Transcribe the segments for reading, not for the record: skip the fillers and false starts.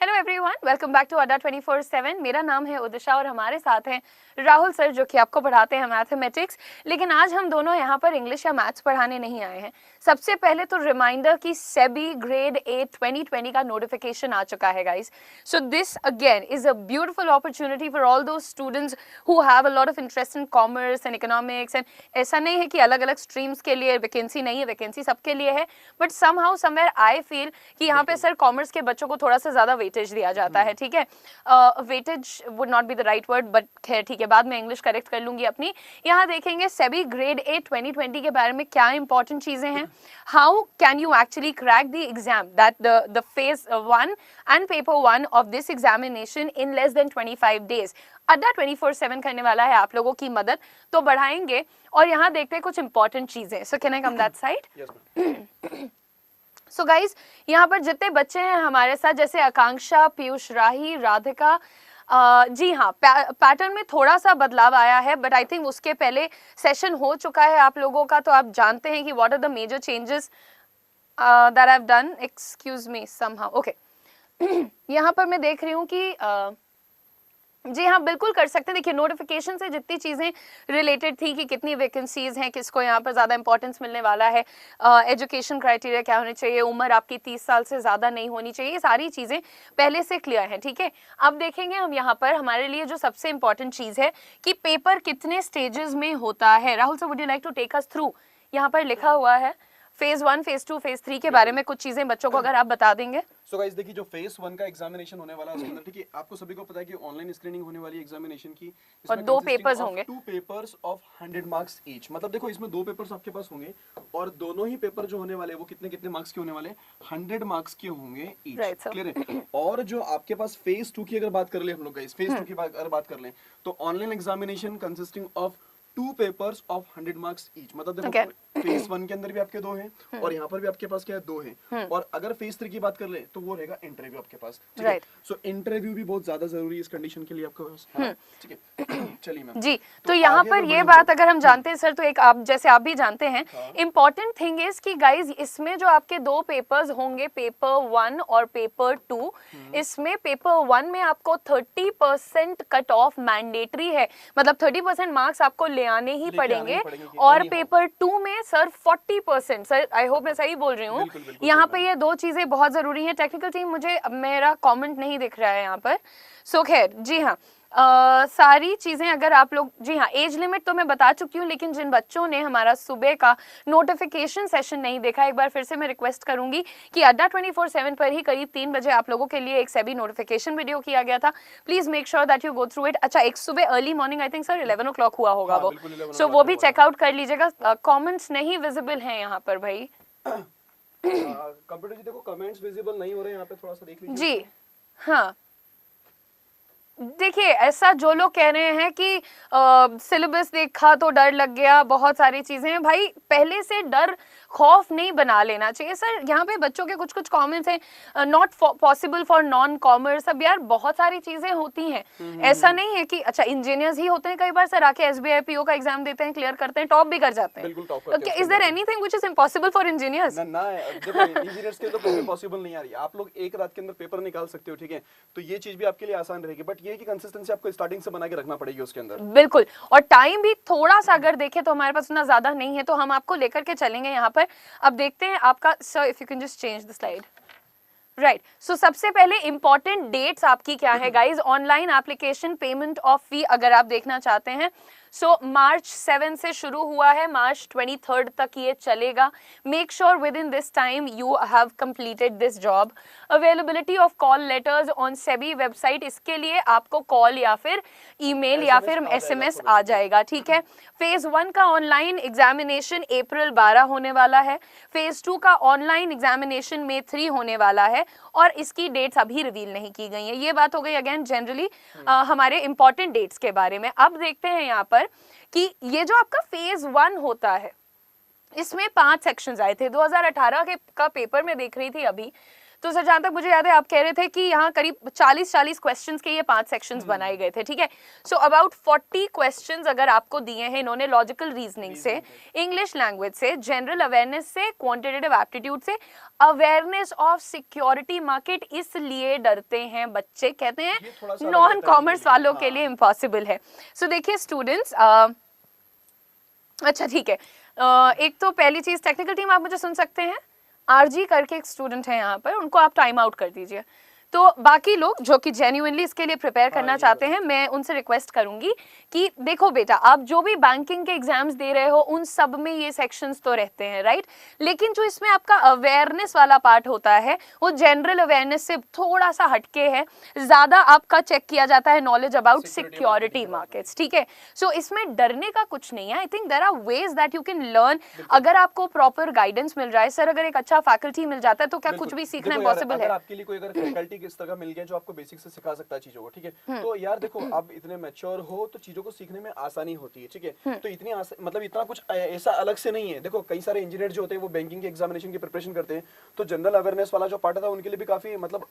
Hello everyone, welcome back to Adda 24/7। मेरा नाम है उदिशा और हमारे साथ हैं राहुल सर, जो कि आपको पढ़ाते हैं मैथमेटिक्स। लेकिन आज हम दोनों यहाँ पर इंग्लिश या मैथ्स पढ़ाने नहीं आए हैं। सबसे पहले तो रिमाइंडर कि सेबी ग्रेड 8 2020 का नोटिफिकेशन आ चुका है guys. So this again is a beautiful opportunity for all those students who have a lot of interest in commerce and economics. And ऐसा नहीं है कि अलग अलग स्ट्रीम्स के लिए वैकेंसी नहीं है, वैकेंसी सबके लिए है। But somehow somewhere I feel कि यहाँ पे सर कॉमर्स के बच्चों को थोड़ा सा ज्यादा वेटेज दिया जाता है। ठीक है, weightage would not be the right word, but खैर ठीक है, बाद में इंग्लिश करेक्ट कर लूंगी अपनी। यहाँ देखेंगे सेबी ग्रेड 8 2020 के बारे में क्या इंपॉर्टेंट चीजें हैं, how can you actually crack the exam, that the phase 1 and paper 1 of this examination in less than 25 days. अड्डा 24/7 करने वाला है आप लोगों की मदद, तो बढ़ाएंगे। और यहाँ देखते हैं कुछ इंपॉर्टेंट चीजें। So can I come that side? So guys, यहाँ पर जितने बच्चे हैं हमारे साथ, जैसे आकांक्षा, पीयूष, राही, राधिका, जी हाँ, पैटर्न में थोड़ा सा बदलाव आया है, बट आई थिंक उसके पहले सेशन हो चुका है आप लोगों का, तो आप जानते हैं कि what are the major changes that I have done. Excuse me somehow, okay. यहाँ पर मैं देख रही हूँ कि जी हाँ, बिल्कुल कर सकते हैं। देखिए, नोटिफिकेशन से जितनी चीज़ें रिलेटेड थी कि कितनी वैकेंसीज हैं, किसको यहाँ पर ज़्यादा इंपॉर्टेंस मिलने वाला है, एजुकेशन क्राइटेरिया क्या होने चाहिए, उम्र आपकी 30 साल से ज़्यादा नहीं होनी चाहिए, ये सारी चीज़ें पहले से क्लियर हैं। ठीक है, अब देखेंगे हम यहाँ पर हमारे लिए जो सबसे इंपॉर्टेंट चीज़ है कि पेपर कितने स्टेजेस में होता है। Rahul sir, would you like to take us through? यहाँ पर लिखा हुआ है फेज 1, फेज 2, फेज 3 के बारे में कुछ चीजें बच्चों को अगर आप बता देंगे। सो गाइस, देखिए जो फेज 1 का एग्जामिनेशन होने वाला है उसके अंदर, ठीक है, आपको सभी को पता है कि ऑनलाइन स्क्रीनिंग होने वाली एग्जामिनेशन की, और 2 पेपर्स होंगे, 2 पेपर्स ऑफ 100 मार्क्स ईच। मतलब देखो, इसमें 2 पेपर्स आपके पास होंगे और दोनों ही पेपर जो होने वाले हैं वो कितने कितने मार्क्स के होने वाले हैं, 100 मार्क्स के होंगे ईच। क्लियर है? और जो आपके पास फेज 2 की अगर बात कर ले हम लोग गाइस, फेज 2 की अगर बात कर लें, तो online examination consisting of 2 papers of 100 marks each. मतलब देखो, फेज 1 के अंदर भी आपके 2 हैं और यहाँ पर भी आपके पास क्या है, 2 हैं। और अगर फेज 3 की बात कर ले तो वो रहेगा इंटरव्यू आपके पास। ठीक है, सो इंटरव्यू भी बहुत ज्यादा जरूरी है इस कंडीशन के लिए आपके पास। ठीक है, चलिए मैम जी। तो यहाँ पर ये बात अगर हम जानते हैं सर, तो एक आप जैसे आप भी जानते हैं, इंपॉर्टेंट थिंग इज कि गाइज इसमें जो आपके 2 पेपर्स होंगे, पेपर 1 और पेपर 2, इसमें पेपर 1 में आपको 30% कट ऑफ मैंडेटरी है, मतलब 30% मार्क्स आपको ले आने ही पड़ेंगे। और पेपर 2 में सर 40%, सर आई होप मैं सही बोल रही हूँ, यहाँ पे ये 2 चीजें बहुत जरूरी हैं। टेक्निकल टीम, मुझे मेरा कमेंट नहीं दिख रहा है यहाँ पर। सो खैर, जी हाँ, सारी चीजें अगर आप लोग, जी हाँ, एज लिमिट तो मैं बता चुकी हूँ, लेकिन जिन बच्चों ने हमारा सुबह का नोटिफिकेशन सेशन नहीं देखा, एक बार फिर से मैं रिक्वेस्ट करूंगी कि अड्डा 24/7 पर ही करीब 3 बजे आप लोगों के लिए एक सेबी नोटिफिकेशन वीडियो किया गया था। Please make sure that you go through it. अच्छा, एक सुबह early morning, I think sir 11 o'clock हुआ होगा वो, सो वो भी चेकआउट कर लीजिएगा। कॉमेंट्स नहीं विजिबल हैं यहाँ पर भाई। कंप्यूटर जी, देखो कमेंट्स विजिबल नहीं हो रहे हैं यहाँ पे, थोड़ा सा देख लीजिए जी हाँ। देखिए, ऐसा जो लोग कह रहे हैं कि सिलेबस देखा तो डर लग गया, बहुत सारी चीजें हैं भाई, पहले से डर खौफ नहीं बना लेना चाहिए। सर यहाँ पे बच्चों के कुछ कुछ कमेंट्स हैं, not possible for non commerce. अब यार बहुत सारी चीजें होती हैं, ऐसा नहीं है कि अच्छा इंजीनियर्स ही होते हैं। कई बार सर आके SBI PO का एग्जाम देते हैं, क्लियर करते हैं, टॉप भी कर जाते हैं। Is there anything which is impossible for engineers? ना, देखो इंजीनियर्स के तो कोई पॉसिबल नहीं आ रही। आप लोग एक रात के अंदर पेपर निकाल सकते हो, ठीक है, तो ये चीज भी आपके लिए आसान रहेगी। बट ये कि कंसिस्टेंसी आपको स्टार्टिंग से बना के रखना पड़ेगी उसके अंदर। बिल्कुल, और टाइम भी थोड़ा सा अगर देखें तो हमारे पास उतना ज्यादा नहीं है, तो हम आपको लेकर के चलेंगे यहाँ पर। अब देखते हैं आपका, sir if you can just change the slide, right. So सबसे पहले इंपॉर्टेंट डेट्स आपकी क्या है guys? Online application payment of fee अगर आप देखना चाहते हैं, सो मार्च 7 से शुरू हुआ है, मार्च 23 तक ये चलेगा। Make sure with in this time you have completed this job. Availability of call letters on SEBI website, इसके लिए आपको कॉल या फिर ईमेल या फिर SMS आ जाएगा। ठीक है, फेज 1 का ऑनलाइन एग्जामिनेशन अप्रैल 12 होने वाला है, फेज 2 का ऑनलाइन एग्जामिनेशन May 3 होने वाला है, और इसकी डेट्स अभी रिवील नहीं की गई है। ये बात हो गई अगेन जनरली हमारे इंपॉर्टेंट डेट्स के बारे में। अब देखते हैं यहाँ पर कि ये जो आपका फेज 1 होता है, इसमें 5 सेक्शंस आए थे 2018 का पेपर में देख रही थी अभी, तो सर जहां तक मुझे याद है आप कह रहे थे कि यहाँ करीब 40 क्वेश्चंस के ये 5 सेक्शंस बनाए गए थे, ठीक है। सो अबाउट 40 क्वेश्चंस अगर आपको दिए हैं इन्होंने लॉजिकल रीजनिंग से, इंग्लिश लैंग्वेज से, जनरल अवेयरनेस से, क्वांटिटेटिव एप्टीट्यूड से, अवेयरनेस ऑफ सिक्योरिटी मार्केट, इसलिए डरते हैं बच्चे, कहते हैं नॉन कॉमर्स वालों के लिए इम्पॉसिबल है। सो देखिए स्टूडेंट्स, अच्छा ठीक है, एक तो पहली चीज टेक्निकल टीम आप मुझे सुन सकते हैं, आरजी करके एक स्टूडेंट है यहाँ पर, उनको आप टाइम आउट कर दीजिए। तो बाकी लोग जो कि जेन्युइनली इसके लिए प्रिपेयर करना चाहते हैं, मैं उनसे रिक्वेस्ट करूंगी कि देखो बेटा, आप जो भी बैंकिंग के एग्जाम्स दे रहे हो उन सब में ये सेक्शंस तो रहते हैं, राइट, लेकिन जो इसमें आपका अवेयरनेस वाला पार्ट होता है वो जनरल अवेयरनेस से थोड़ा सा हटके है, ज्यादा आपका चेक किया जाता है नॉलेज अबाउट सिक्योरिटी मार्केट्स, ठीक है। सो इसमें डरने का कुछ नहीं है, I think there are ways that you can learn, अगर आपको प्रॉपर गाइडेंस मिल रहा है। सर अगर एक अच्छा फैकल्टी मिल जाता है तो क्या कुछ भी सीखना इम्पॉसिबल है? आपके लिए कोई अगर फैकल्टी किस तरह का मिल गया जो आपको बेसिक से सिखा सकता है चीजों को, ठीक है, तो यार देखो आप इतने मैच्योर हो तो चीजों को सीखने में आसानी होती है, ठीक है। तो इतनी मतलब इतना कुछ ऐसा अलग से नहीं है। देखो कई सारे इंजीनियर जो होते हैं वो बैंकिंग के एग्जामिनेशन की प्रिपरेशन करते हैं, तो जनरल अवेयरनेस वाला जो पार्ट था उनके लिए भी काफी मतलब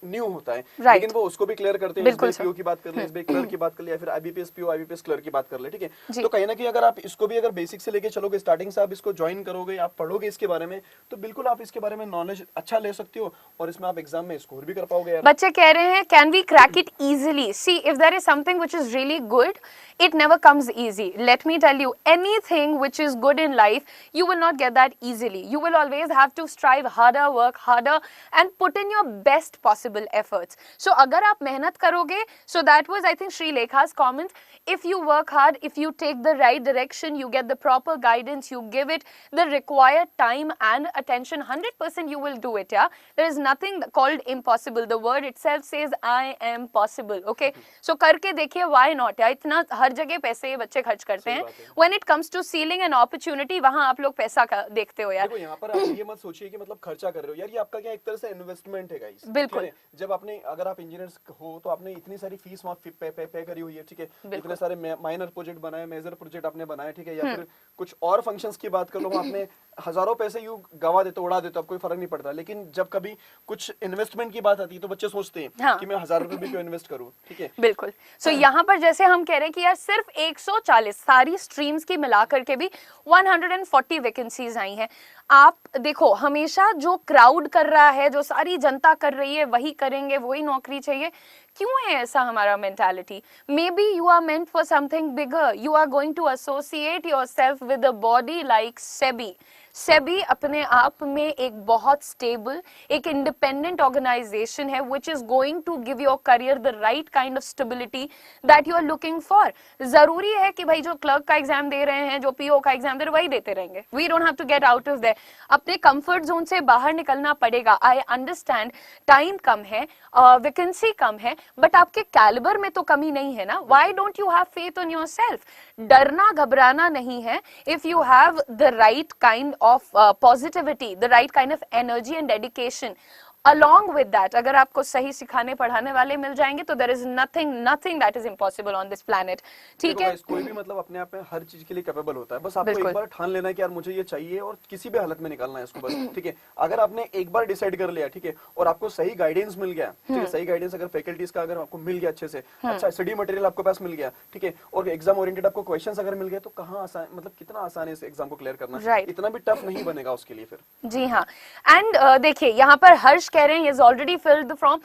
न्यू होता है, लेकिन वो उसको भी क्लियर करते हैं। पीओ की बात कर ले, एसबीआई क्लर्क की बात कर ले, या फिर आईबीपीएस पीओ आईबीपीएस क्लर्क की बात कर ले, ठीक है। तो कहीं ना कहीं अगर आप इसको भी अगर बेसिक से लेके चलोगे, स्टार्टिंग से आप इसको ज्वाइन करोगे, आप पढ़ोगे इसके बारे में, तो बिल्कुल आप इसके बारे में नॉलेज अच्छा ले सकते हो और इसमें आप एग्जाम में स्कोर भी कर पाओगे। बच्चे कह रहे हैं can we crack it easily? See if there is something which is really good, it never comes easy. Let me tell you, anything which is good in life, you will not get that easily. You will always have to strive harder, work harder and put in your best possible efforts. So agar aap mehnat karoge, so that was I think Shri Lekha's comment, if you work hard, if you take the right direction, you get the proper guidance, you give it the required time and attention, 100% you will do it. Yeah, there is nothing called impossible. The word itself says I am possible. Okay, so karke dekhiye, why not? Yeah, itna हर जगह पैसे ये बच्चे खर्च करते हैं। When it comes to sealing an opportunity, वहाँ आप लोग पैसा का देखते हो यार। देखो यहाँ पर आप ये मत सोचिए कि मतलब खर्चा कर रहे हो यार, ये आपका क्या एक तरह से इन्वेस्टमेंट है गाइस। बिल्कुल, जब आपने अगर आप इंजीनियर्स हो तो आपने इतनी सारी फीस वहाँ पे करी हुई है, ठीक है, इतने सारे माइनर प्रोजेक्ट बनाए, मेजर प्रोजेक्ट आपने बनाए, ठीक है, या फिर कुछ और फंक्शंस की बात कर लो, आपने हजारों पैसे यूं गवा देते, उड़ा देते, अब कोई फर्क नहीं पड़ता। लेकिन जब कभी कुछ इन्वेस्टमेंट की बात आती है तो बच्चे सोचते हैं कि मैं 1000 रुपए भी क्यों इन्वेस्ट करूं, ठीक है। बिल्कुल। सो यहाँ पर जैसे हम कह रहे हैं कि यार सिर्फ 140 सारी स्ट्रीम्स की मिलाकर के भी 140 वैकेंसीज आई हैं। आप देखो हमेशा जो क्राउड कर रहा है, जो सारी जनता कर रही है, वही करेंगे, वही नौकरी चाहिए, क्यों है ऐसा हमारा mentality? Maybe you are meant for something bigger, you are going to associate yourself with a body like SEBI. SEBI अपने आप में एक बहुत स्टेबल, एक इंडिपेंडेंट ऑर्गेनाइजेशन है which is going to give your career the right kind of stability that you are looking for. जरूरी है कि भाई जो क्लर्क का एग्जाम दे रहे हैं, जो पीओ का एग्जाम दे रहे हैं, वही देते रहेंगे। We don't have to get out of there, अपने कंफर्ट जोन से बाहर निकलना पड़ेगा। आई अंडरस्टैंड टाइम कम है, वैकेंसी कम है, बट आपके कैलिबर में तो कमी नहीं है ना। Why don't you have faith on yourself? डरना घबराना नहीं है। If you have the right kind of positivity, the right kind of energy and dedication, along with that अगर आपको सही सिखाने पढ़ाने वाले मिल जाएंगे तो there is nothing that is impossible on this planet, ठीक है। कोई भी मतलब अपने आप में हर चीज के लिए कैपेबल होता है, बस आपको एक बार ठान लेना है कि यार मुझे ये चाहिए और किसी भी हालत में निकालना है इसको बस, ठीक है। अगर आपने एक बार डिसाइड कर लिया, ठीक है, और आपको सही गाइडेंस मिल गया, ठीक है, सही गाइडेंस अगर फैकल्टीज का अगर आपको मिल गया अच्छे से, अच्छा स्टडी मटेरियल आपके पास मिल गया, ठीक है, और एग्जाम ओरिएंटेड आपको क्वेश्चंस अगर मिल गए, तो कहाँ आसान, मतलब कितना आसान है इस एग्जाम को क्लियर करना, इतना भी टफ नहीं बनेगा उसके लिए फिर। जी हाँ, एंड देखिए यहाँ पर हर्ष कह रहे हैं he is already filled the form,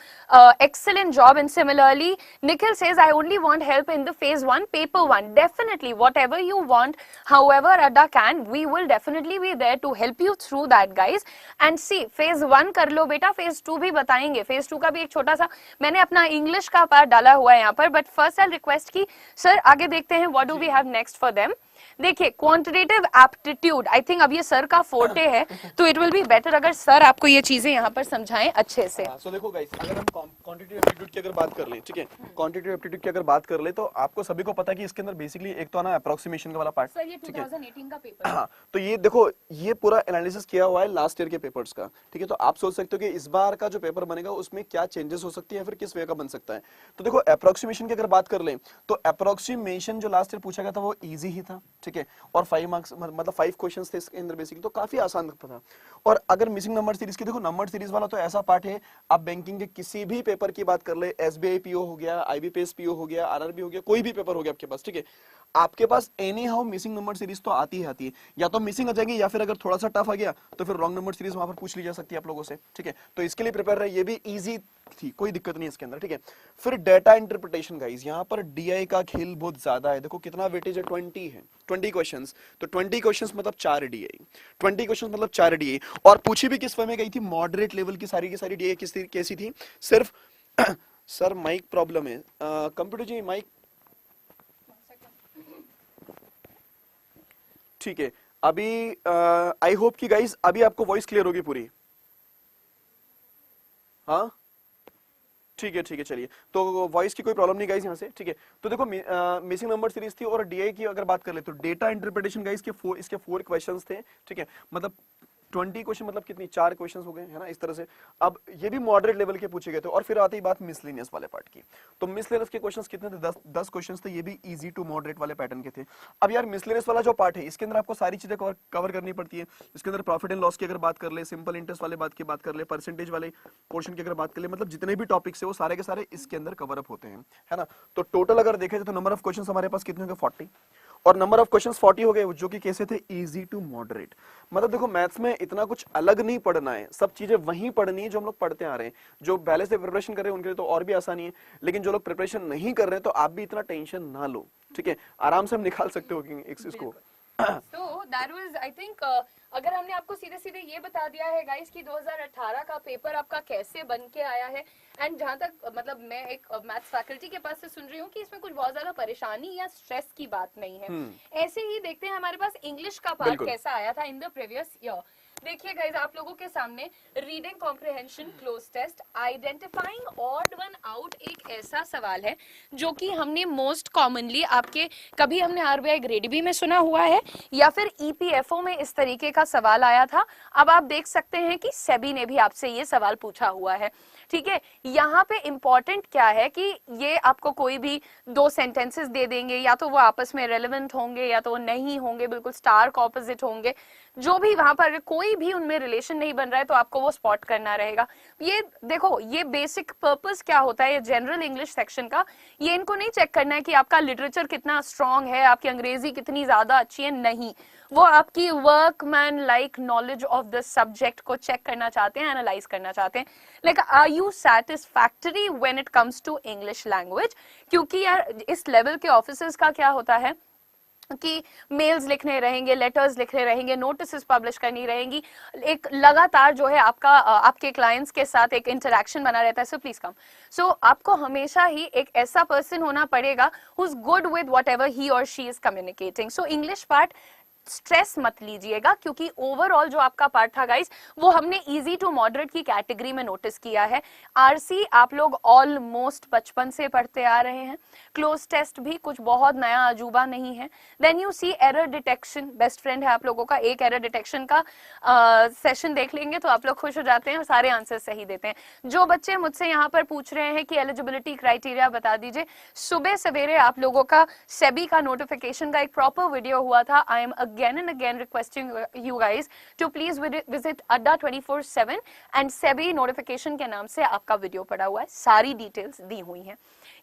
excellent job, and similarly Nikhil says I only want help in the phase 1 paper 1. Definitely whatever you want, however Adda can, we will definitely be there to help you through that guys. And see phase 1 कर लो बेटा, phase 2 भी बताएंगे, phase 2 का भी एक छोटा सा मैंने अपना इंग्लिश का पार्ट डाला हुआ है यहाँ पर, बट फर्स्ट आई रिक्वेस्ट की सर आगे देखते हैं what do we have next for them. देखिए क्वांटिटेटिव एप्टीट्यूड आई थिंक अब ये सर का फोर्टे है, तो इट विल बी बेटर अगर सर आपको ये चीजें यहाँ पर समझाएं अच्छे से। सो देखो गाइस, अगर हम क्वांटिटेटिव एप्टीट्यूड की अगर बात कर ले, ठीक है, क्वांटिटेटिव एप्टीट्यूड की अगर बात कर ले तो आपको सभी को पता है कि इसके अंदर बेसिकली एक तो ना अप्रोक्सीमेशन का वाला पार्ट, सर ये 2018 का पेपर, हाँ, तो ये देखो ये पूरा एनालिसिस किया हुआ है लास्ट ईयर के पेपर्स का, ठीक है। तो आप सोच सकते हो कि इस बार का जो पेपर बनेगा उसमें क्या चेंजेस हो सकती है, फिर किस वे का बन सकता है। तो देखो अप्रोक्सीमेशन की अगर बात कर ले तो अप्रोक्सीमेशन जो लास्ट ईयर पूछा गया था वो इजी ही था, ठीक है, और 5 मार्क्स मतलब 5 क्वेश्चंस थे इसके अंदर बेसिकली, तो काफी आसान था। और अगर मिसिंग नंबर सीरीज की देखो, नंबर सीरीज वाला तो ऐसा पार्ट है, आप बैंकिंग के किसी भी पेपर की बात कर ले, एसबीआई पीओ हो गया, आईबीपीएस पीओ हो गया, आरआरबी हो गया, कोई भी पेपर हो गया आपके पास, ठीक है, आपके पास anyhow missing number series तो आती है, या तो मिसिंग आ जाएगी, या फिर अगर थोड़ा सा टफ आ गया तो फिर रॉन्ग नंबर सीरीज वहां पर पूछ ली जा सकती है आप लोगों से, ठीक है, तो इसके लिए प्रिपेयर रहे, ये भी इजी थी, कोई दिक्कत नहीं इसके अंदर, ठीक है। फिर डेटा इंटरप्रिटेशन गाइस, यहाँ पर डीआई का खेल बहुत ज्यादा है, देखो कितना वेटेज है, 20 है, 20 क्वेश्चंस, तो 20 क्वेश्चंस मतलब 4 डीआई, 20 क्वेश्चंस मतलब 4 डीआई, और पूछी भी किस फॉर्म में गई थी, मॉडरेट लेवल की सारी डीआई कैसी थी, सिर्फ सर माइक प्रॉब्लम है, कंप्यूटर जी माइक, ठीक है, अभी आई होप कि गाइस अभी आपको वॉइस क्लियर होगी पूरी, हाँ ठीक है चलिए, तो वॉइस की कोई प्रॉब्लम नहीं गाइस यहाँ से, ठीक है। तो देखो मिसिंग नंबर सीरीज थी, और डीआई की अगर बात कर ले तो डेटा इंटरप्रिटेशन गाइस इसके 4 क्वेश्चंस थे, ठीक है, मतलब 20 क्वेश्चन मतलब कितनी 4 क्वेश्चंस हो गए, है ना, इस तरह से। अब ये भी मॉडरेट लेवल के पूछे गए थे, और फिर आती बात मिसलेनियस वाले पार्ट की, तो मिसलेनियस के क्वेश्चंस कितने थे, 10 क्वेश्चंस थे, ये भी इजी टू मॉडरेट वाले पैटर्न के थे। अब यार मिसलेनियस वाला जो पार्ट है, इसके अंदर आपको सारी चीजें कवर करनी पड़ती है, इसके अंदर प्रॉफिट एंड लॉस की अगर बात कर ले, सिंपल इंटरेस्ट वाले बात कर ले, परसेंटेज वाले पोर्शन की अगर बात कर ले, मतलब जितने भी टॉपिक्स है वो सारे के सारे इसके अंदर कवर अप होते हैं, है ना। तो टोटल अगर देखे तो नंबर ऑफ क्वेश्चंस हमारे पास कितने होंगे, 40, और नंबर ऑफ क्वेश्चंस 40 हो गए, जो कि कैसे थे, इजी टू मॉडरेट। मतलब देखो मैथ्स में इतना कुछ अलग नहीं पढ़ना है, सब चीजें वहीं पढ़नी है जो हम लोग पढ़ते आ रहे हैं। जो पहले से प्रिपरेशन कर रहे हैं उनके लिए तो और भी आसानी है, लेकिन जो लोग प्रिपरेशन नहीं कर रहे हैं तो आप भी इतना टेंशन ना लो, ठीक है, आराम से हम निकाल सकते हो इसको। So that was, I think, अगर हमने आपको सीधे सीधे ये बता दिया है गाइस कि 2018 का पेपर आपका कैसे बन के आया है, एंड जहाँ तक मतलब मैं एक मैथ्स फैकल्टी के पास से सुन रही हूँ कि इसमें कुछ बहुत ज्यादा परेशानी या स्ट्रेस की बात नहीं है। ऐसे ही देखते हैं हमारे पास इंग्लिश का पार्ट कैसा आया था इन द प्रीवियस ईयर। देखिए गाइस, आप लोगों के सामने reading comprehension cloze test identifying odd one out एक ऐसा सवाल है जो कि हमने मोस्ट कॉमनली आपके कभी हमने आरबीआई ग्रेड बी में सुना हुआ है, या फिर ईपीएफओ में इस तरीके का सवाल आया था। अब आप देख सकते हैं कि सेबी ने भी आपसे ये सवाल पूछा हुआ है, ठीक है। यहाँ पे इंपॉर्टेंट क्या है कि ये आपको कोई भी 2 सेंटेंसेस दे देंगे, या तो वो आपस में रेलेवेंट होंगे या तो वो नहीं होंगे, बिल्कुल स्टार्क ऑपोजिट होंगे, जो भी वहां पर कोई भी उनमें रिलेशन नहीं बन रहा है तो आपको वो स्पॉट करना रहेगा। ये देखो, ये बेसिक पर्पस क्या होता है ये जनरल इंग्लिश सेक्शन का, ये इनको नहीं चेक करना है कि आपका लिटरेचर कितना स्ट्रांग है, आपकी अंग्रेजी कितनी ज्यादा अच्छी है, नहीं, वो आपकी workman like knowledge of the subject को चेक करना चाहते हैं, एनालाइज करना चाहते हैं, like are you satisfactory when it comes to English language. क्योंकि यार इस लेवल के ऑफिसर्स का क्या होता है कि मेल्स लिखने रहेंगे, लेटर्स लिखने रहेंगे, नोटिस पब्लिश करनी रहेंगी, एक लगातार जो है आपका आपके क्लाइंट्स के साथ एक इंटरेक्शन बना रहता है। So please come. सो आपको हमेशा ही एक ऐसा पर्सन होना पड़ेगा who is good with whatever he or she is communicating. So English part stress मत लीजिएगा, क्योंकि ओवरऑल जो आपका पार्ट था गाइस वो हमने इजी टू मॉडरेट की कैटेगरी में नोटिस किया है। आरसी आप लोग ऑलमोस्ट बचपन से पढ़ते आ रहे हैं, क्लोज टेस्ट भी कुछ बहुत नया अजूबा नहीं है। Then you see error detection, best friend है आप लोगों का, एक एरर डिटेक्शन का सेशन देख लेंगे तो आप लोग खुश हो जाते हैं और सारे आंसर सही देते हैं। जो बच्चे मुझसे यहाँ पर पूछ रहे हैं कि एलिजिबिलिटी क्राइटेरिया बता दीजिए, सुबह सवेरे आप लोगों का सेबी का नोटिफिकेशन का एक प्रॉपर वीडियो हुआ था। I am again and again requesting you guys to please visit Adda 24/7 and SEBI notification के नाम से आपका वीडियो पड़ा हुआ है, सारी डिटेल्स दी हुई हैं।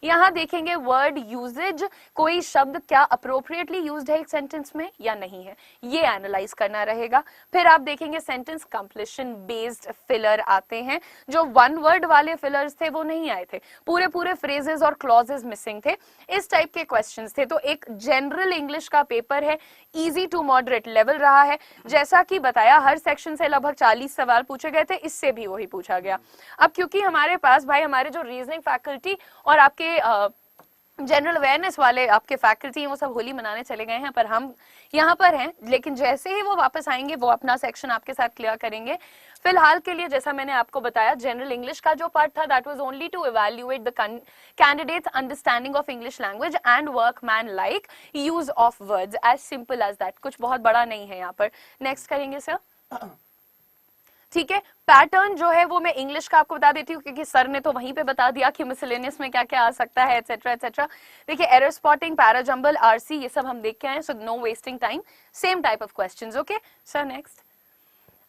यहाँ देखेंगे वर्ड यूजेज, कोई शब्द क्या अप्रोप्रिएटली यूज्ड है एक सेंटेंस में या नहीं है, ये एनालाइज करना रहेगा। फिर आप देखेंगे सेंटेंस कंप्लीशन बेस्ड फिलर आते हैं, जो 1 वर्ड वाले फिलर्स थे वो नहीं आए थे, पूरे पूरे फ्रेजेस और क्लॉजेस मिसिंग थे, इस टाइप के क्वेश्चंस थे। तो एक जनरल इंग्लिश का पेपर है, इजी टू मॉडरेट लेवल रहा है। जैसा कि बताया हर सेक्शन से लगभग 40 सवाल पूछे गए थे, इससे भी वही पूछा गया। अब क्योंकि हमारे पास भाई हमारे जो रीजनिंग फैकल्टी और आपके जनरल अवेयरनेस वाले आपके फैकल्टी हैं वो सब होली मनाने चले गए हैं, पर हम यहाँ पर हैं, लेकिन जैसे ही वो वापस आएंगे वो अपना सेक्शन आपके साथ क्लियर करेंगे। फिलहाल के लिए जैसा मैंने आपको बताया जनरल इंग्लिश का जो पार्ट था that was only to evaluate the candidates understanding of English language and workman like use of words, as simple as that, कुछ बहुत बड़ा नहीं है यहाँ पर। नेक्स्ट करेंगे सर। ठीक है। पैटर्न जो है वो मैं इंग्लिश का आपको बता देती हूँ, क्योंकि सर ने तो वहीं पे बता दिया कि मिसलेनियस में क्या क्या आ सकता है, एटसेट्रा एटसेट्रा। देखिए, एरर स्पॉटिंग, पैराजंबल, आरसी, ये सब हम देख के आए, so no wasting time, same type of questions. Okay sir, next.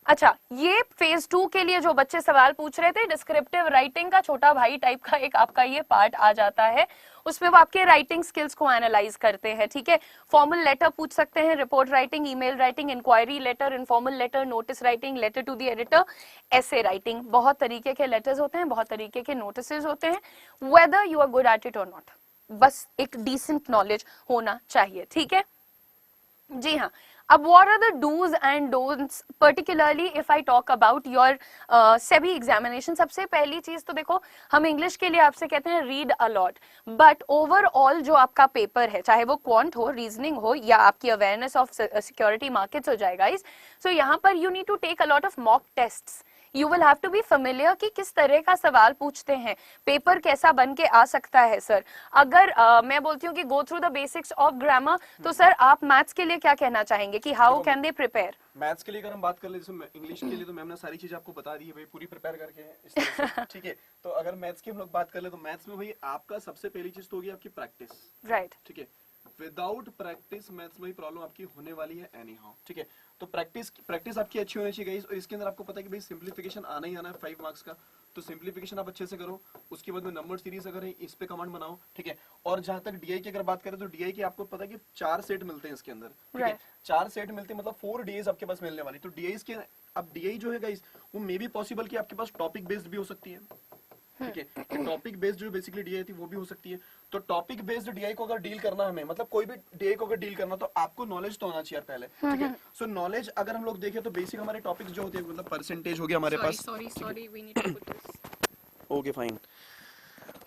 अच्छा, ये फेज 2 के लिए जो बच्चे सवाल पूछ रहे थे, डिस्क्रिप्टिव राइटिंग का छोटा भाई टाइप का एक आपका ये पार्ट आ जाता है, उसमें वो आपके राइटिंग स्किल्स को एनालाइज करते हैं। ठीक है, फॉर्मल लेटर पूछ सकते हैं, report writing, email writing, inquiry letter, informal letter, notice writing, letter to the editor, essay writing. बहुत तरीके के लेटर्स होते हैं, बहुत तरीके के नोटिस होते हैं, whether you are good at it और नॉट, बस एक डिसेंट नॉलेज होना चाहिए। ठीक है जी हाँ। अब what are the do's and don'ts, particularly if I talk about your SEBI examination। सबसे पहली चीज तो देखो, हम इंग्लिश के लिए आपसे कहते हैं read a lot, but overall जो आपका पेपर है, चाहे वो क्वांट हो, रीजनिंग हो, या आपकी अवेयरनेस ऑफ सिक्योरिटी मार्केट्स हो जाएगा इस, सो यहाँ पर you need to take a lot of mock tests. You will have to be familiar कि किस तरह का सवाल पूछते हैं, पेपर कैसा बन के आ सकता है। सर अगर मैं बोलती हूँ कि go through the basics of grammar, तो सर आप मैथ्स के लिए क्या कहना चाहेंगे कि how can they prepare? Maths के लिए अगर हम बात कर ले, जैसे इंग्लिश के लिए तो मैम ने सारी चीज आपको बता दी है भाई, पूरी प्रिपेयर करके है इस तरह से, ठीक है। तो अगर मैथ्स की हम लोग बात कर ले, तो मैथ्स में भाई आपका सबसे पहली चीज तो होगी आपकी प्रैक्टिस, राइट। ठीक है। विदाउट प्रैक्टिस मैथ्स में ही प्रॉब्लम आपकी होने वाली है एनी हाउ, ठीक है। तो प्रैक्टिस आपकी अच्छी होनी चाहिए गाइस, और इसके अंदर आपको पता है कि भाई सिंप्लीफिकेशन आना ही आना है 5 मार्क्स का, तो सिंप्लीफिकेशन आप अच्छे से करो। उसके बाद में नंबर सीरीज अगर है इस पे कमांड बनाओ, ठीक है। और जहां तक डीआई की अगर बात करें, तो डीआई की आपको पता है कि 4 सेट मिलते हैं इसके अंदर, ठीक है। 4 सेट मिलते हैं, मतलब 4 डीआईज आपके पास मिलने वाली। तो डीआईज के, अब डीआई जो है गाइस, वो मे बी पॉसिबल कि आपके पास टॉपिक बेस्ड भी हो सकती है, ठीक है। टॉपिक बेस्ड जो बेसिकली डीआई थी वो भी हो सकती है। तो टॉपिक बेस्ड डीआई को अगर डील करना हमें, मतलब कोई भी डीआई को अगर डील करना, तो आपको नॉलेज तो होना चाहिए पहले, ठीक है। सो नॉलेज अगर हम लोग देखें, तो बेसिक हमारे टॉपिक्स जो होते हैं, मतलब परसेंटेज हो गया हमारे पास। Sorry we need to put this. Okay fine,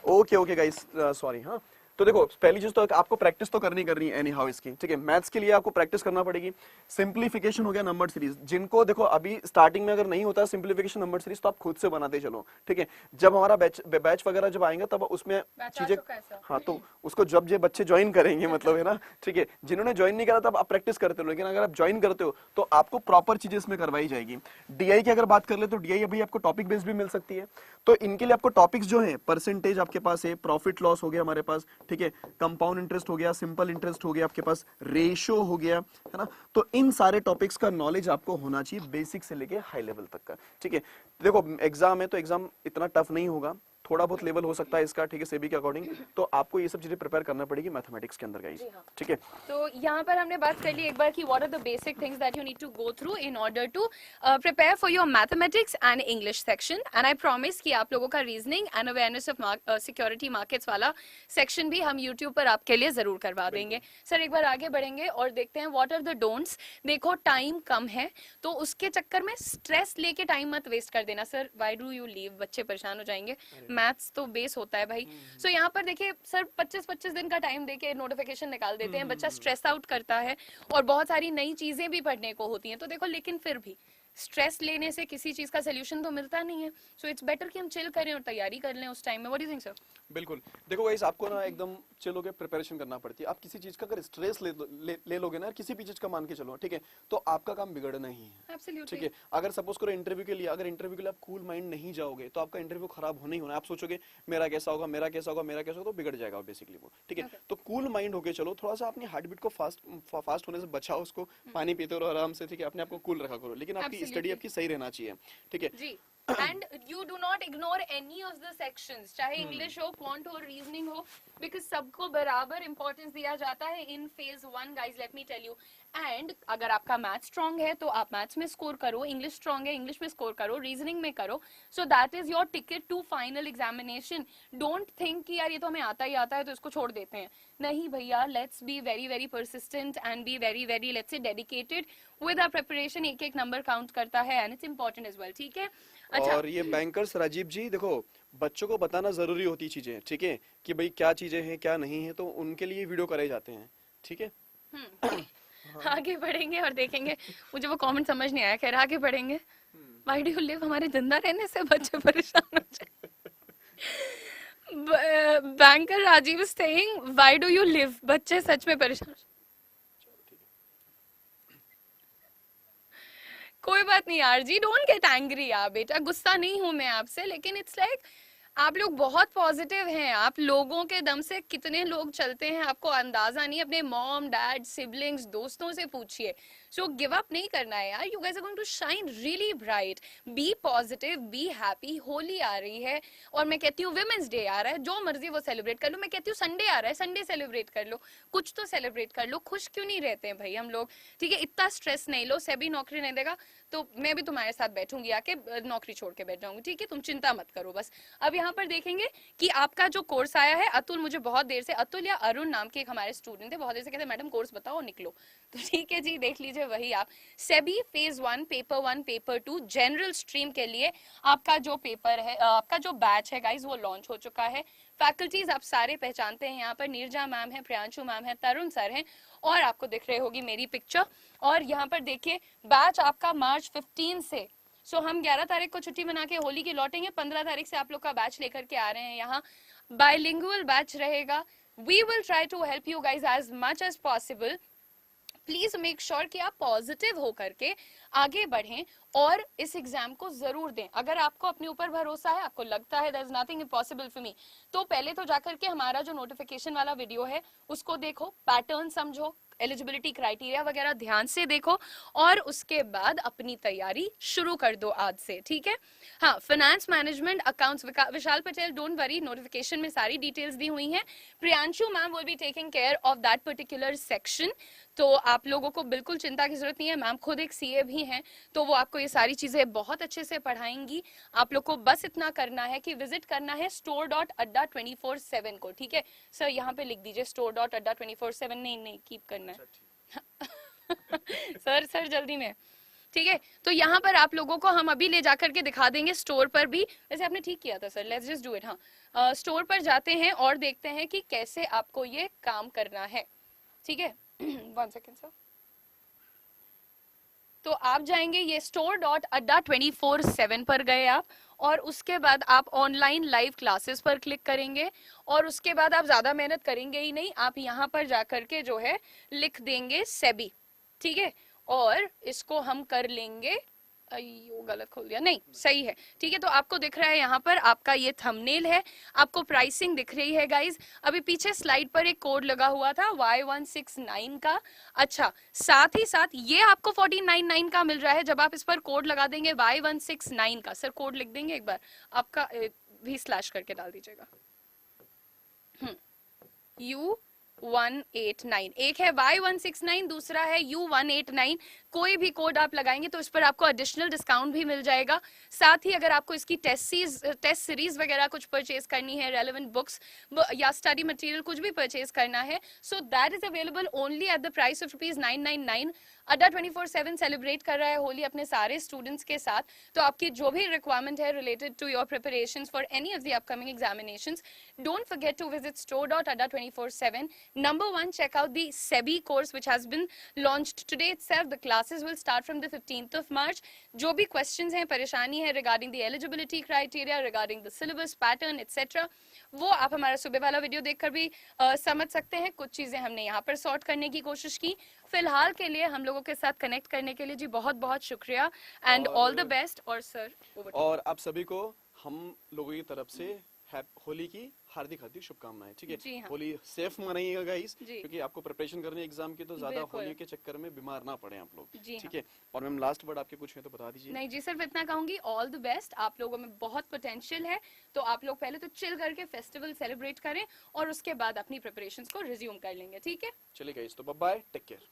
okay guys, sorry. हाँ, तो देखो पहली चीज तो आपको प्रैक्टिस तो करनी है एनी हाउ इसकी, ठीक है। मैथ्स के लिए आपको प्रैक्टिस करना पड़ेगी। सिंप्लीफिकेशन हो गया, नंबर सीरीज, जिनको देखो अभी स्टार्टिंग में अगर नहीं होता सिंप्लीफिकेशन नंबर सीरीज, तो आप खुद से बनाते चलो, ठीक है। जब हमारा बैच वगैरह जब आएगा, तब उसमें चीजें, हाँ, तो उसको जब ये बच्चे ज्वाइन करेंगे, मतलब है ना, ठीक है। जिन्होंने ज्वाइन नहीं करा तब आप प्रैक्टिस करते हो, लेकिन अगर आप ज्वाइन करते हो तो आपको प्रॉपर चीजें इसमें करवाई जाएगी। डीआई की अगर बात कर ले, तो डीआई अभी आपको टॉपिक बेस्ड भी मिल सकती है। तो इनके लिए आपको टॉपिक्स जो है, परसेंटेज आपके पास है, प्रॉफिट लॉस हो गया हमारे पास, ठीक है, कंपाउंड इंटरेस्ट हो गया, सिंपल इंटरेस्ट हो गया आपके पास, रेशियो हो गया, है ना। तो इन सारे टॉपिक्स का नॉलेज आपको होना चाहिए, बेसिक से लेके हाई लेवल तक का, ठीक है। देखो एग्जाम है, तो एग्जाम इतना टफ नहीं होगा, थोड़ा बहुत लेवल हो सकता है इसका, ठीक है, सेबी के अकॉर्डिंग। तो आपको ये सब चीजें प्रिपेयर करना पड़ेगी मैथमेटिक्स के अंदर गाइस, ठीक है। तो यहाँ पर हमने बात कर ली एक बार कि what are the basic things that you need to go through in order to prepare for your mathematics and English section, and I promise कि आप लोगों का reasoning and awareness of security markets वाला सेक्शन भी हम YouTube पर आपके लिए जरूर करवा देंगे। सर एक बार आगे बढ़ेंगे और देखते हैं व्हाट आर द डोंट्स। देखो टाइम कम है, तो उसके चक्कर में स्ट्रेस लेके टाइम मत वेस्ट कर देना। Sir why do you leave, बच्चे परेशान हो जाएंगे, मैथ्स तो बेस होता है भाई। सो यहाँ पर देखिए सर 25-25 दिन का टाइम देके नोटिफिकेशन निकाल देते हैं, बच्चा स्ट्रेस आउट करता है और बहुत सारी नई चीजें भी पढ़ने को होती हैं। तो देखो, लेकिन फिर भी स्ट्रेस लेने से किसी चीज का सोल्यूशन तो मिलता नहीं है। सो इट्स बेटर कि हम चिल करें और तैयारी कर लें उस टाइम में। What do you think sir? बिल्कुल, देखो गाइस, आपको ना एकदम चिल होकर प्रिपरेशन करना पड़ती है। आप किसी चीज का अगर स्ट्रेस ले लोगे ना, किसी भी चीज का मान के चलो, ठीक है, तो आपका काम बिगड़ना ही है। Absolutely. ठीक है। अगर सपोज करो इंटरव्यू के लिए, अगर इंटरव्यू के लिए आप कूल माइंड नहीं जाओगे, तो आपका इंटरव्यू खराब होना ही होना। आप सोचोगे मेरा कैसा होगा, मेरा कैसा होगा, मेरा कैसा होगा, तो बिगड़ जाएगा बेसिकली वो, ठीक है। तो कूल माइंड होके चलो, थोड़ा सा अपनी हार्ट बीट को फास्ट होने से बचाओ, उसको पानी पीते रहो आराम से, ठीक है, अपने आप को कूल रखा करो, लेकिन आपकी स्टडी आपकी सही रहना चाहिए, ठीक है जी। and you do not ignore any of the sections, चाहे इंग्लिश हो, क्वांट हो, रीजनिंग हो, बिकॉज सबको बराबर इंपॉर्टेंस दिया जाता है in phase 1 guys, let me tell you. And अगर आपका मैथ स्ट्रांग है तो आप मैथ्स में स्कोर करो, इंग्लिश स्ट्रांग है इंग्लिश में स्कोर करो, रीजनिंग में करो। So that is your ticket to final examination. Don't think कि यार ये तो हमें आता ही आता है तो इसको छोड़ देते हैं। नहीं भैया, let's be very very persistent and be very very let's say dedicated with our preparation. एक एक नंबर काउंट करता है and it's important as well, ठीक है। अच्छा, और ये बैंकर्स राजीव जी, देखो बच्चों को बताना जरूरी होती चीजें, ठीक है, कि भाई क्या चीजें हैं क्या नहीं है, तो उनके लिए वीडियो कराए जाते हैं, ठीक है। आगे बढ़ेंगे और देखेंगे। मुझे वो कमेंट समझ नहीं आया, खैर आगे बढ़ेंगे। व्हाई डू यू लिव, हमारे जिंदा रहने से बच्चे परेशान हो जाए। Banker Rajiv saying why do you live, बच्चे सच में परेशान। कोई बात नहीं यार जी, डोंट गेट एंग्री यार बेटा, गुस्सा नहीं हूं मैं आपसे, लेकिन इट्स लाइक आप लोग बहुत पॉजिटिव हैं, आप लोगों के दम से कितने लोग चलते हैं आपको अंदाजा नहीं, अपने मॉम डैड सिबलिंग्स दोस्तों से पूछिए। सो गिव अप नहीं करना है यार, you guys are going to shine really bright, be positive, be happy. Holi आ रही है और मैं कहती हूँ विमेंस डे आ रहा है, जो मर्जी वो सेलिब्रेट कर लो, मैं कहती हूँ संडे आ रहा है, संडे सेलिब्रेट कर लो, कुछ तो सेलिब्रेट कर लो, खुश क्यों नहीं रहते हैं भाई हम लोग, ठीक है। इतना स्ट्रेस नहीं लो, सेबी नौकरी नहीं देगा तो मैं भी तुम्हारे साथ बैठूंगी आके, नौकरी छोड़ के बैठ जाऊंगी, ठीक है, तुम चिंता मत करो बस। अब यहाँ पर देखेंगे कि आपका जो कोर्स आया है, अतुल मुझे बहुत देर से, अतुल या अरुण नाम के एक हमारे स्टूडेंट थे, बहुत देर से कहते मैडम कोर्स बताओ निकलो, तो ठीक है जी देख लीजिए वही आप। SEBI phase 1 paper 2 general stream के लिए आपका जो पेपर है, आपका जो बैच है गाइज वो लॉन्च हो चुका है। फैकल्टीज आप सारे पहचानते हैं, यहाँ पर नीरजा मैम है, प्रियांशु मैम है, तरुण सर हैं, और आपको दिख रहे होगी मेरी पिक्चर। और यहाँ पर देखिए बैच आपका मार्च 15 से, सो हम 11 तारीख को छुट्टी मना के होली की लौटेंगे, 15 तारीख से आप लोग का बैच लेकर के आ रहे हैं यहाँ, बाइलिंगुअल बैच रहेगा। We will try to help you guys as much as possible. Please make sure कि आप पॉजिटिव होकर के आगे बढ़ें और इस एग्जाम को जरूर दें। अगर आपको अपने ऊपर भरोसा है, आपको लगता है there is nothing impossible for me, तो पहले तो जाकर के हमारा जो नोटिफिकेशन वाला वीडियो है उसको देखो, पैटर्न समझो, एलिजिबिलिटी क्राइटेरिया वगैरह ध्यान से देखो, और उसके बाद अपनी तैयारी शुरू कर दो आज से, ठीक है। हाँ, finance management accounts, Vishal Patel don't worry, notification में सारी डिटेल्स दी हुई हैं। Priyanshu ma'am will be taking care of that particular section, तो आप लोगों को बिल्कुल चिंता की जरूरत नहीं है। मैम खुद एक सीए भी हैं, तो वो आपको ये सारी चीजें बहुत अच्छे से पढ़ाएंगी। आप लोग को बस इतना करना है कि विजिट करना है store.adda247 को, ठीक है सर, यहाँ पे लिख दीजिए store.adda247, नहीं कीप करना है सर जल्दी में, ठीक है। तो यहाँ पर आप लोगों को हम अभी ले जाकर के दिखा देंगे स्टोर पर भी, वैसे आपने ठीक किया था sir, let's just do it. हाँ, स्टोर पर जाते हैं और देखते हैं कि कैसे आपको ये काम करना है, ठीक है। 1 सेकेंड सर। तो आप जाएंगे ये store.adda247 पर गए आप, और उसके बाद आप ऑनलाइन लाइव क्लासेस पर क्लिक करेंगे, और उसके बाद आप ज्यादा मेहनत करेंगे ही नहीं, आप यहाँ पर जाकर के जो है लिख देंगे सेबी, ठीक है, और इसको हम कर लेंगे, अयो गलत खोल दिया, नहीं सही है, ठीक है। तो आपको दिख रहा है यहाँ पर आपका ये थंबनेल है, आपको प्राइसिंग दिख रही है गाइज, अभी पीछे स्लाइड पर एक कोड लगा हुआ था Y169 का। अच्छा, साथ ही साथ ये आपको 1499 का मिल रहा है जब आप इस पर कोड लगा देंगे Y169 का। सर कोड लिख देंगे एक बार, आपका भी स्लैश करके डाल दीजिएगा। U189, एक है Y169, दूसरा है U189। कोई भी कोड आप लगाएंगे तो इस पर आपको एडिशनल डिस्काउंट भी मिल जाएगा। साथ ही अगर आपको इसकी टेस्ट सीरीज वगैरह कुछ परचेज करनी है, रेलेवेंट बुक्स या स्टडी मटेरियल कुछ भी परचेज करना है, सो that is available only at the price of ₹999। अड्डा 24/7 सेलिब्रेट कर रहा है होली अपने सारे स्टूडेंट्स के साथ, तो आपकी जो भी रिक्वायरमेंट है related to your preparations for any of the upcoming examinations, don't forget to visit store.adda247। Number 1, check out the SEBI course which has been launched today itself. The classes will start from the 15th of March. जो भी questions हैं, परेशानी है regarding the eligibility criteria, regarding the syllabus pattern etc, वो आप हमारा सुबह वाला वीडियो देखकर भी समझ सकते हैं। कुछ चीजें हमने यहाँ पर सॉर्ट करने की कोशिश की। फिलहाल के लिए हम लोगों के साथ कनेक्ट करने के लिए जी बहुत बहुत शुक्रिया, एंड ऑल द बेस्ट। और सर, और आप सभी को हम लोगों की तरफ से होली की हार्दिक हार्दिक शुभकामनाएं, ठीक है। हाँ। होली सेफ मनाइएगा गाइस, क्योंकि आपको प्रिपरेशन करनी है एग्जाम की, तो ज्यादा होली के चक्कर में बीमार ना पड़े आप लोग, ठीक है। और मैम लास्ट वर्ड आपके कुछ है तो बता दीजिए। नहीं जी, सिर्फ इतना कहूंगी, ऑल द बेस्ट। आप लोगों में बहुत पोटेंशियल है, तो आप लोग पहले तो चिल करके फेस्टिवल सेलिब्रेट करें और उसके बाद अपनी प्रिपरेशंस को रिज्यूम कर लेंगे, ठीक है। चलिए गाइस, तो बाय बाय, टेक केयर।